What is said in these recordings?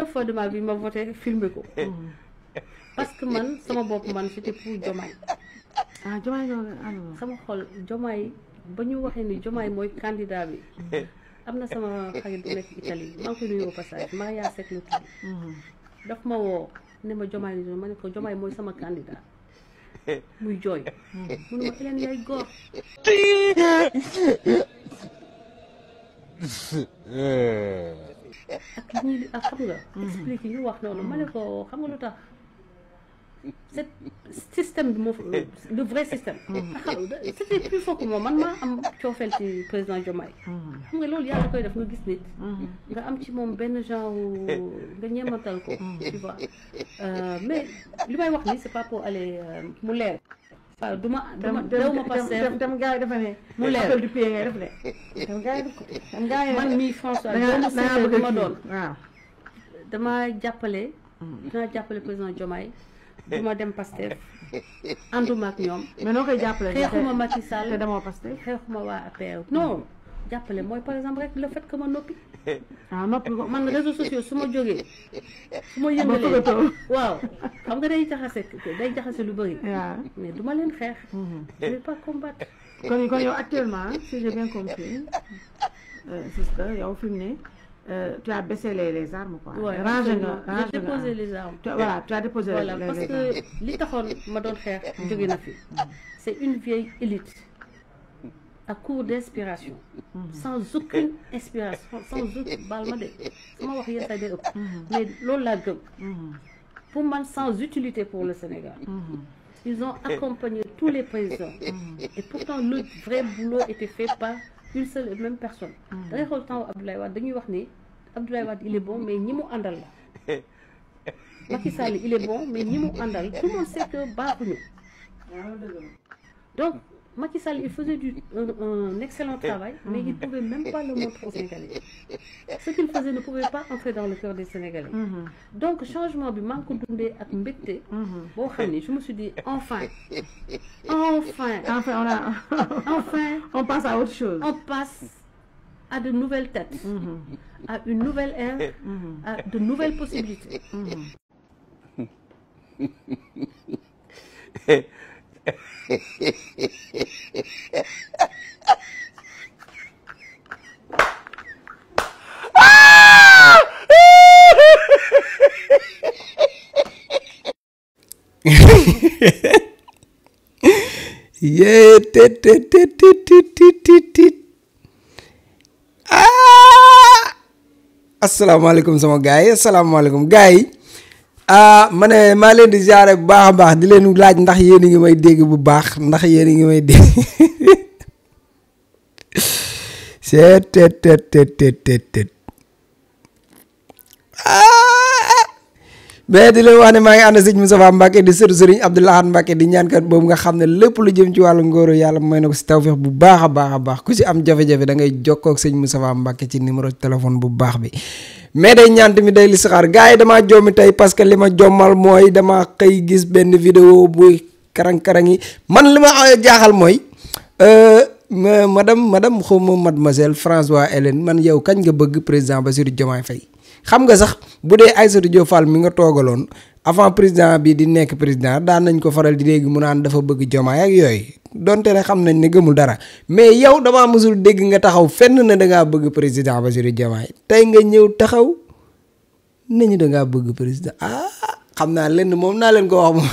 première fois de ma vie ma voté filmé ko parce que man sama bopp man c'était pour Diomaye Diomaye sama xol Diomaye ba ñu waxee ni Diomaye mooy candidat bi am na sama xarit bu nekk Italie maa ngi koy nuyu au passage Maria Seck la tudd daf ma woo ne ma Diomaye la ma ne ko Diomaye mooy sama candidat muy jooy mu ne ma Hélène yaay góor ak ñii ak xam nga expliqué ñu wax noonu ma ne ko xam nga lu tax c'est système bi moo le vrai système c'était plus fort que moi man maa am coofeel ci président Diomaye xam nga loolu yàlla koy def nga gis nit nga am ci moom benn genre nga ñeemantal ko tu vois mais li may wax ni c'est pas pour aller mu leer waaw duma Pastef dem gars yi dafa ne mu leer appel du pied ngay def de dem gars yi man mii François dama ma doon waaw dama jàppale dinaa jàppale président Diomaye duma dem Pastef ànduma ak ñoom mais noo koy jàppale xeexuma Macky Sall te demoo Pastef xeexuma waa APR non jàppale mooy par exemple rek le fait que ma noppi noppi ko man réseaux sociaux su ma jógee su ma yëngalee waaw xam nga day jaxase lu bëri mais duma leen xeex je vais pas combattre kon yow actuellement si j'ai bien compris sister yow fi mu ne tu as baissé les armes quoi. Rangé j'ai déposé les armes. Voilà, tu as déposé voilà, les parce armes. que li taxoon ma doon xeex jóge na fi c'est une vieille élite à court d'inspiration sans aucune inspiration sans aucune baal ma de sama wax yenn saa day ëpp mais loolu laa gëm pour man sans utilité pour le Sénégal ils ont accompagné tous les présidents et pourtant le vrai boulot était fait par une seule et même personne da ngay xool temps Abdoulaye Wade dañuy wax ni Abdoulaye Wade il est bon mais ñi mu àndal la Macky Sall il est bon mais ñi mu àndal tout le monde sait que baaxuñu donc Macky Sall il faisait un excellent travail mais il ne pouvait même pas le montrer aux Sénégalais ce qu'il faisait ne pouvait pas entrer dans le cœur des Sénégalais donc changement bi maa ngi ko dundee ak mbégte boo xam ni je me suis dit enfin on passe à autre chose. On passe à de nouvelles têtes, à une nouvelle ère, à de nouvelles possibilités. yee tet asalaamaaleykum sama gars yi asalaamaaleykum gars yi ma ne maa leen di ziare bu baax a baax di leen laaj ndax yéen a ngi may dégg bu baax ndax yéen a ngi may dégg tet mais di leen wax ne maa ngi ànd sëñ Moustapha Mbacke di sëriñ Serigne Abdou Lahad Mbacke di ñaankat boobu nga xam ne lépp lu jëm ci wàllu ngóoro yàlla may na ko si tawfeex bu baax a baax a baax ku si am jafe-jafe da ngay jokkoo ak sëñ Moustapha Mbacke ci numéro téléphone bu baax bi mais day ñaan tamit day listixaar gars yi damaa jommi tey parce que li ma jommal mooy dama xëy gis benn vidéo buy karang-karang yi man li ma jaaxal mooy madame xawma mademoiselle François Hélène man yow kañ nga bëgg président Bassirou Diomaye Faye xam nga sax bu dee Aïssatou Diop Fall mi nga toogaloon avant président bi di nekk président daan nañ ko faral di dégg mu naan dafa bëgg Diomaye ak yooyu donte ne xam nañ ne gëmul dara mais yow damaa mësul dégg nga taxaw fenn ne dangaa bëgg président Bassirou Diomaye tey nga ñëw taxaw nañu dangaa bëgg président xam naa lenn moom naa leen ko wax moom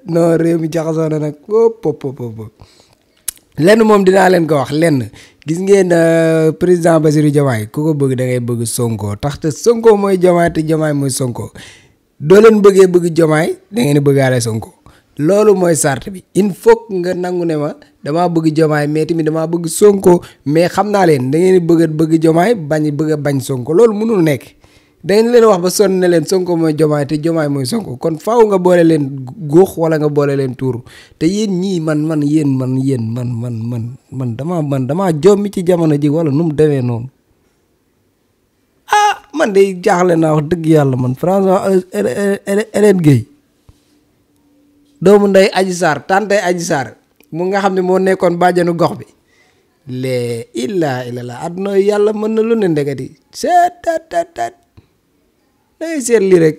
non réew mi jaxasoo na nag lenn moom dinaa leen ko wax lenn gis ngeen président Bassirou Diomaye ku ko bëgg da ngay bëgg Sonko tax te Sonko mooy Diomaye te Diomaye mooy Sonko doo leen bëgg Diomaye da ngeen di bëggaale Sonko loolu mooy sart bi il faut nga nangu ne ma damaa bëgg Diomaye mais tamit damaa bëgg Sonko mais xam naa leen da ngeen di bëgg Diomaye bañ Sonko loolu mënul nekk dañ leen wax ba sonn ne leen Sonko mooy Diomaye te Diomaye mooy Sonko kon faaw nga boole leen góox wala nga boole leen tuuru te yéen ñii man damaa jommi ci jamono ji wala nu mu demee noonu man de jaaxle naa wax dëgg yàlla man François Hélène Gueye doomu ndey Adji Sarr tante Adji Sarr mu nga xam ne moo nekkoon bàjjanu gox bi lee illaa illallah àdduna yàlla mën na lu ne ndekati seet tat dangay seet lii rek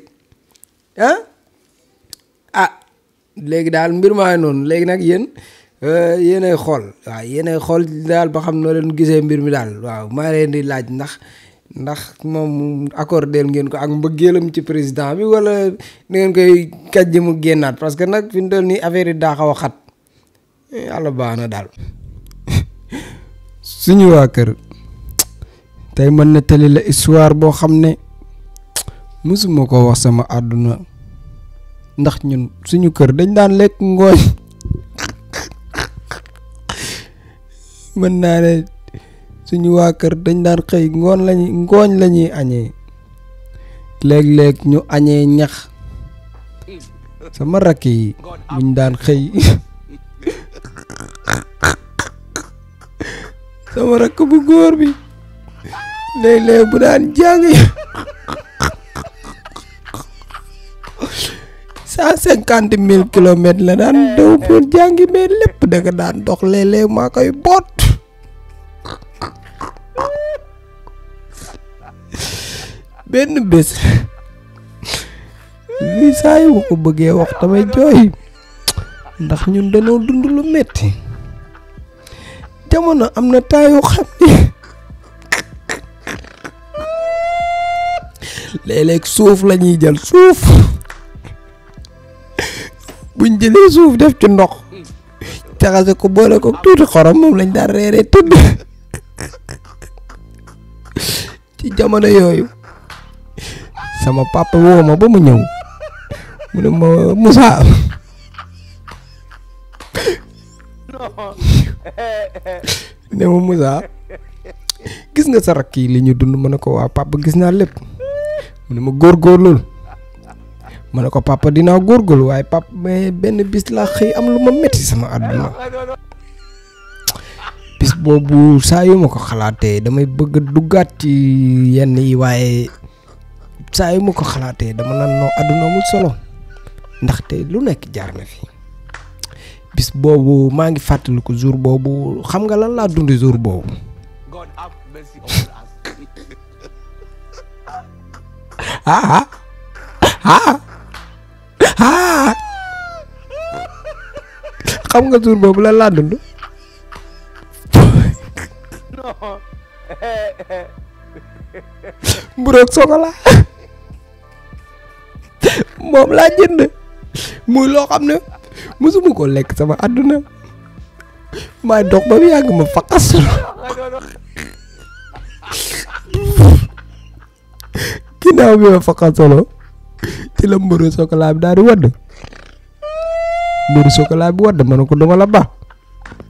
léegi daal mbir maa noonu léegi nag yéenay xool waaw yéenay xool daal ba xam noo leen gisee mbir mi daal waaw maa leen di laaj ndax moom accordé ngeen ko ak mbëggeelam ci président bi wala da ngeen koy kàjj mu génnaat parce que nag fi mu toll nii affaire yi daa xaw a xat yàlla baax na daal. suñu waa kër tey mën na tali la histoire boo xam ne mësuma ko wax sama àdduna ndax ñun suñu kër dañ daan lekk ngooñ mën naa ne suñu waa kër dañ daan xëy ngooñ lañuy añee léeg-léeg ñu añee ñax sama rakk yi buñ daan xëy sama rakk bu góor bi léeg-léeg bu daan jàng 150,000 kilomètres la daan daw pour jàngi mais lépp da nga daan dox léeg-léeg maa koy boot benn bés lii saa yu ma ko bëggee wax damay jooy ndax ñun dañoo dund lu metti jamono am na temps yoo xam ne léeg-léeg suuf la ñuy jël suuf buñ jëlee suuf def ci ndox jaxase ko boole ko tuuti xorom moom lañ daan reeree tëdd ci jamono yooyu sama papa woo ma ba mu ñëw mu ne ma Moussa ne ma Moussa gis nga sa rakk yi li ñu dund ma ne ko waa papa gis naa lépp mu ne ma góorgóorlu ma ne ko papa dinaa góorgóorlu waaye papa mais benn bis laa xëy am lu ma metti sama àdduna bis boobu saa yu ma ko xalaatee damay bëgg a duggaat ci yenn yi waaye saa yu ma ko xalaatee dama naan noo àdduna amul solo ndaxte lu nekk jaar na fi bis boobu maa ngi fàttaliku jour boobu xam nga lan laa dundi jour boobu xam nga jour boobu lan laa dund mburoog chocolat moom laa jënd muy loo xam ne mësuma ko lekk sama àdduna maay dox ba mu yàgg ma faqas ginnaaw bi ma faqas solo ci la mburu chocolat bi daal di wadd mburu chocolat bi wadd ma ne ko duma la ba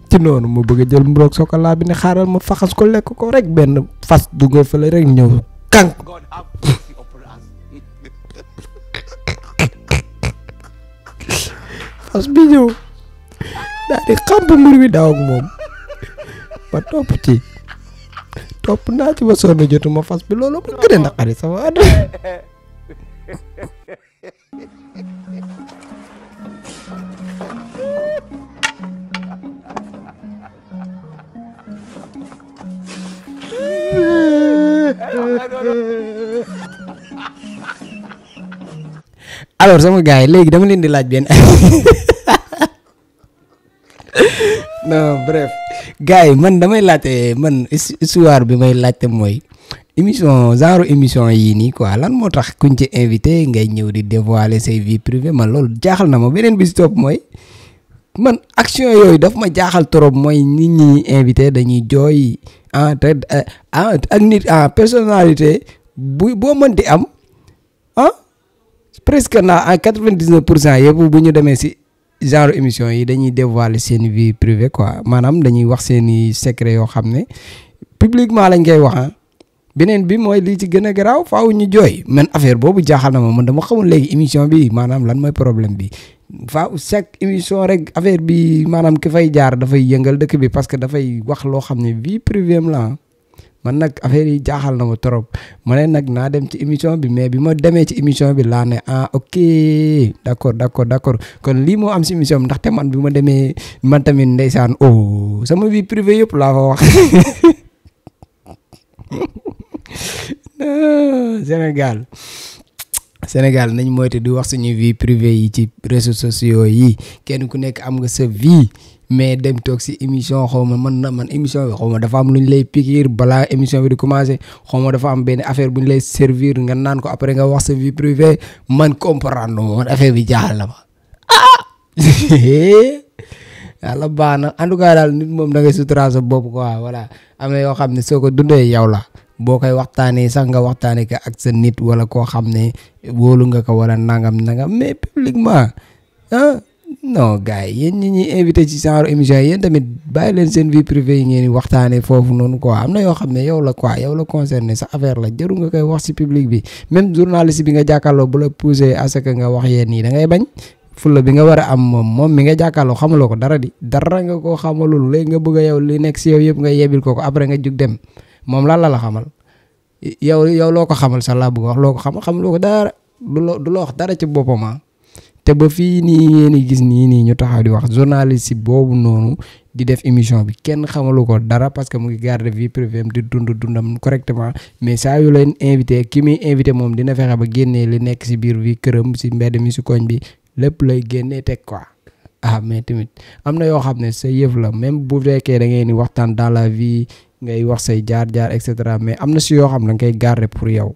ci noonu ma bëgg a jël mburoog chocolat bi ne xaaral ma faxas ko lekk ko rek benn fas dugga fële rek ñëw kànk fas bi ñëw daal di xamp mbir bi daw ak moom ma topp naa ci ba sonn jotuma fas bi loolu ma gën a naqari sama àdduna alors sama gars yi léegi dama leen di laaj benn non bref gars yi man damay laajte man histoire bi may laajte mooy émission genre émission yii nii quoi lan moo tax kuñ ci invité ngay ñëw di dévoiler say vie privée man loolu jaaxal na ma beneen bi si topp mooy man action yooyu daf ma jaaxal trop mooy nit ñi invité dañuy jooy ak nit personnalité boo mënti am presque naa à 99% yëpp bu ñu demee si genre émission yi dañuy dévoiler seen vie privée quoi maanaam dañuy wax seeni secret yoo xam ne publiquement lañ koy wax beneen bi mooy lii ci gën a garaaw faaw ñu jooy man affaire boobu jaaxal na ma man dama xamul léegi émission bi maanaam lan mooy problème bi faaw chaque émission rek affaire bi maanaam ki fay jaar dafay yëngal dëkk bi parce que dafay wax loo xam ne vie privée am la man nag affaire yi jaaxal na ma trop ma ne nag naa dem ci émission bi mais bi ma demee ci émission bi laa ne ok d'accord kon lii moo am si émission bi ndaxte man bi ma demee man tamit ndeysaan sama vie privée yëpp laa fa wax Sénégal nañ moyte di wax suñu vie privée yi ci réseaux sociaux yi kenn ku nekk am nga sa vie mais dem toog si émission xaw ma man émission bi xaw ma dafa am lu ñu lay piquer balaa émission bi di commencer xaw ma dafa am benn affaire bu ñu lay servir nga naan ko après nga wax sa vie privée man comprendre man affaire bi jaaxal na ma yàlla baax na en tout cas daal nit moom da ngay suturaal sa bopp quoi voilà am na yoo xam ne soo ko dundee yow la boo koy waxtaanee sax nga waxtaanee ko ak sa nit wala koo xam ne wóolu nga ko wala nangam mais publiquement non gars yi yéen ñi ñuy invité ci genre émission yi yéen tamit bàyyi leen seen vie privée yi ngeen di waxtaanee foofu noonu quoi am na yoo xam ne yow la quoi yow la concerné sa affaire la jarul nga koy wax ci public bi même journaliste bi nga jàkkaarloo bu la poussé à ce que nga wax yéen nii da ngay bañ fulla bi nga war a am moom mi nga jàkkaarloo xamaloo ko dara nga koo xamalul léegi nga bëgg a yow li nekk si yow yëpp nga yebil ko après nga jug dem moom lan la xamal yow loo ko xamal sax laa bëgg wax loo ko xamaloo ko dara du la wax dara ci boppam te ba fii nii ngeen di gis nii ñu taxaw di wax journaliste boobu noonu di def émission bi kenn xamalu ko dara parce que mu ngi garder vie privée di dundam correctement mais saa yu leen invité ki muy invité moom dina fexe ba génnee li nekk si biir vie këram si mbedd mi si koñ bi lépp lay génnee teg quoi mais tamit am na yoo xam ne sa yëf la même bu fekkee da ngeen di waxtaan dans la vie ngay wax say jaar-jaar et cetera mais am na si yoo xam ne da nga koy garder pour yow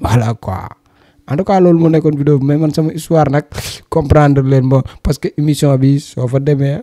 voilà quoi. En tout cas loolu moo nekkoon vidéo bi mais man sama histoire nag comprendre leen ba parce que émission bi soo fa demee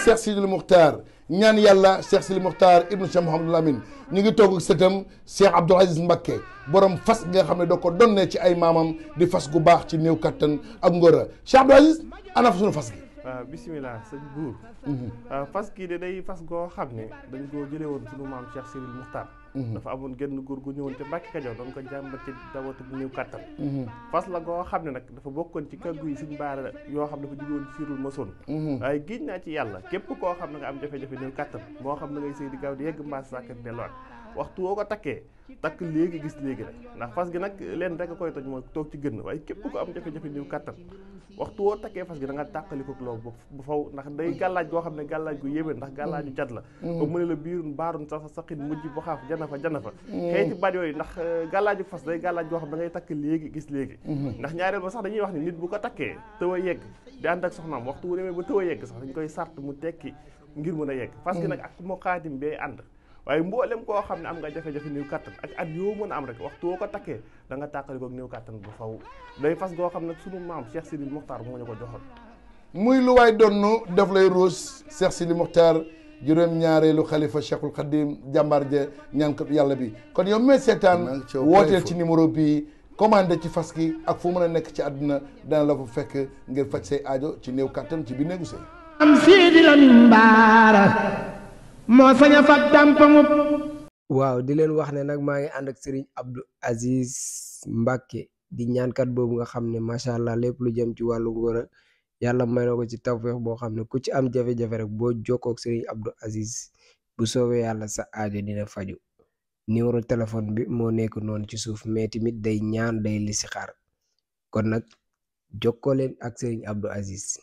Cheikh Sidil Muxtaar ñaan yàlla Cheikh Sidil Muxtaar ibnu Cheikh Mouhamadul Amin ñu ngi toog ak sëtam Cheikh Abdoul Aziz Mbacké borom fas nga xam ne doo ko donnee ci ay maamam di fas gu baax ci néew kattan ak ngóora Cheikh Abdoul Aziz ana fa suñu fas gi. waaw bisimilah sëñ buur fas kii de day fas goo xam ne dañ koo jëlee woon suñu maam Cheikh Sidil Muxtaar dafa amoon genn góor gu ñëwoon te Mbàkke Kajoor doon ko jàmbat ci dawatu bu néew kattan fas la goo xam ne nag dafa bokkoon ci kàggu yi suñ baara yoo xam ne dafa jógoon ci siirul masoon waaye giñ naa ci yàlla képp koo xam ne nga am jafe-jafe néew kattan moo xam ne ngay sëy di gaaw di yegg mbaas sàkkat delluwaat waxtu woo ko takkee takk léegi gis léegi rek ndax fas gi nag leen rek a koy toj mooy toog ci gën waaye képp ko am jafe-jafe néew kattan waxtu woo takkee fas gi da nga tàqali ko loolu bu faw ndax day gàllaaj goo xam ne gàllaaj gu yéeme ndax gàllaaju cat la ba mu ne la biirun baarun sa saqin mujj bu xaaf jana fa xëyti baat yooyu ndax gàllaaju fas day gàllaaj goo xam da ngay takk léegi gis léegi ndax ñaareel ba sax dañuy wax ni nit bu ko takkee tëw a yegg di ànd ak soxnaam waxtu wu demee ba tëw a yegg sax dañ koy sart mu tekki ngir mën a yegg fas gi nag ak moo xaatim bee ànd waaye mboolem koo xam ne am nga jafe-jafe néew kattan ak at yoo mën a am rek waxtu woo ko takkee da nga tàqali ko néew kattan bu faw day fas goo xam ne sunu maam Cheikh Sidil Muxtaar moo ñu ko joxoon muy lu waay donnu daf lay ruus Cheikh Sidil Muxtaar juróom-ñaareelu xalifa Cheikhul Khadim jàmbaar ja ñaankat yàlla bi kon yow mee seetaan wooteel ci numéro bii commandé ci fas gi ak fu mën a nekk ci àdduna dana la fa fekk ngir faj say aajo ci néew kattan ci biir néegu sëy am Sidi Lamin Baara moo sañ a fag dàmpamu. waaw di leen wax ne nag maa ngi ànd ak Serigne Abdou Aziz Mbacké di ñaankat boobu nga xam ne macha allah lépp lu jëm ci wàllu ngóora yàlla may na ko ci tawfeex boo xam ne ku ci am jafe-jafe rek boo jokkoo ak Serigne Abdou Aziz bu soobee yàlla sa aajo dina faju numéro téléphone bi moo nekk noonu ci suuf mais tamit day ñaan day listixaar kon nag jokkoo leen ak Serigne Abdou Aziz.